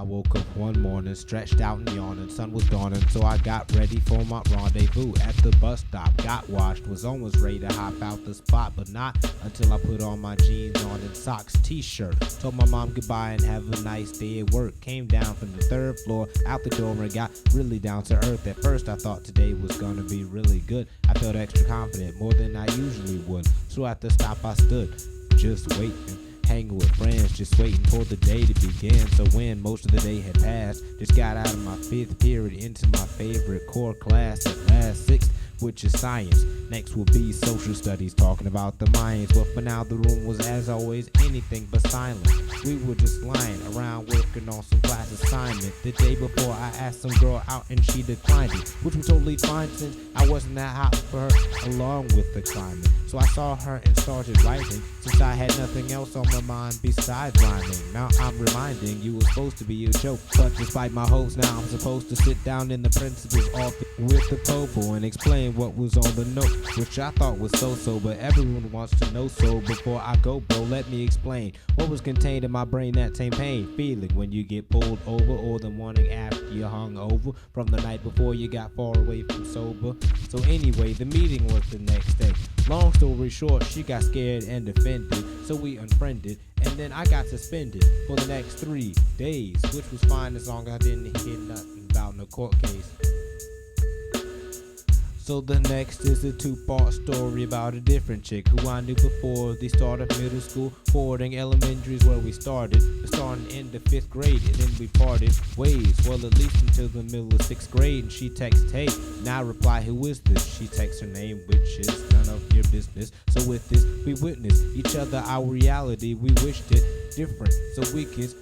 I woke up one morning, stretched out and yawning. Sun was dawning, so I got ready for my rendezvous at the bus stop. Got washed, was almost ready to hop out the spot, but not until I put on my jeans on and socks, t-shirt. Told my mom goodbye and have a nice day at work. Came down from the third floor, out the door, and got really down to earth. At first I thought today was gonna be really good. I felt extra confident, more than I usually would. So at the stop I stood, just waiting. Hanging with friends, just waiting for the day to begin. So when most of the day had passed, just got out of my 5th period into my favorite core class at last, 6th, which is science. Next will be social studies, talking about the Mayans. But for now the room was as always anything but silent. We were just lying around working on some class assignment. The day before I asked some girl out and she declined it, which was totally fine since I wasn't that hot for her along with the climate. So I saw her and started writing, since I had nothing else on my mind besides rhyming. Now I'm reminding you it was supposed to be a joke, but despite my hopes, now I'm supposed to sit down in the principal's office with the popo and explain what was on the note, which I thought was so-so, but everyone wants to know. So before I go, bro, let me explain what was contained in my brain. That same pain feeling when you get pulled over, or the morning after you hung over from the night before you got far away from sober. So anyway, the meeting was the next day. Long story short, she got scared and offended, so we unfriended, and then I got suspended for the next 3 days, which was fine as long as I didn't hear nothing about no court case. So the next is a 2-part story about a different chick who I knew before the start of middle school. Forwarding elementary is where we started, starting in the 5th grade, and then we parted ways. Well, at least until the middle of 6th grade, and she texts, hey, and I reply, who is this? She texts her name, which is none of your business. So with this, we witnessed each other, our reality, we wished it different, so we could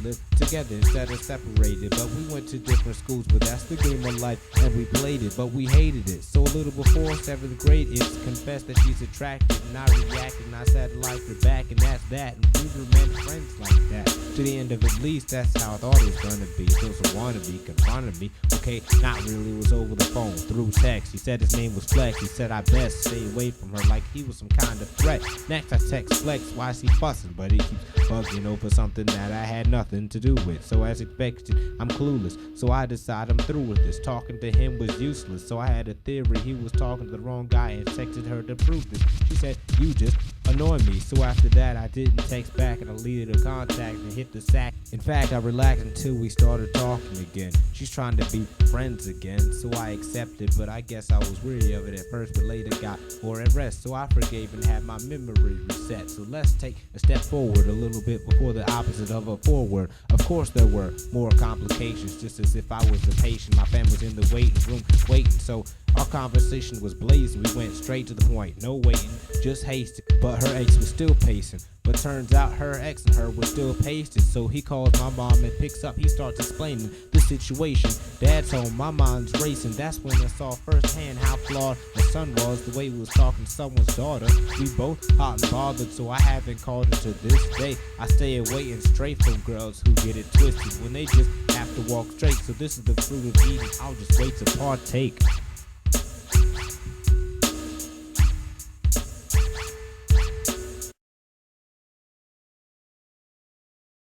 live together instead of separated. But we went to different schools, but that's the game of life, and we played it, but we hated it. So a little before 7th grade, it's confessed that she's attracted, and I reacted, and I said like her back, and that's that. And we remained friends like that to the end of at least. That's how I thought it was gonna be. So some wannabe confronted me. Okay, not really, it was over the phone, through text. He said his name was Flex. He said I best stay away from her like he was some kind of threat. Next I text Flex, why is he fussing? But he keeps bugging over something that I had nothing to do with. So as expected, I'm clueless, so I decide I'm through with this. Talking to him was useless, so I had a theory he was talking to the wrong guy and texted her to prove this. She said, you just annoy me. So after that I didn't text back, and I deleted her contact and hit the sack. In fact, I relaxed until we started talking again. She's trying to be friends again, so I accepted, but I guess I was weary of it at first, but later got more at rest. So I forgave and had my memory reset. So let's take a step forward a little bit before the opposite of a forward. Of course there were more complications, just as if I was the patient. My fam was in the waiting room waiting, so our conversation was blazing. We went straight to the point, no waiting, just hasty. But her ex was still pacing, but turns out her ex and her were still pasted. So he calls my mom and picks up, he starts explaining the situation. Dad's home, my mind's racing. That's when I saw firsthand how flawed the son was, the way he was talking to someone's daughter. We both hot and bothered, so I haven't called her to this day. I stay away and straight from girls who get it twisted when they just have to walk straight. So this is the fruit of eating, I'll just wait to partake.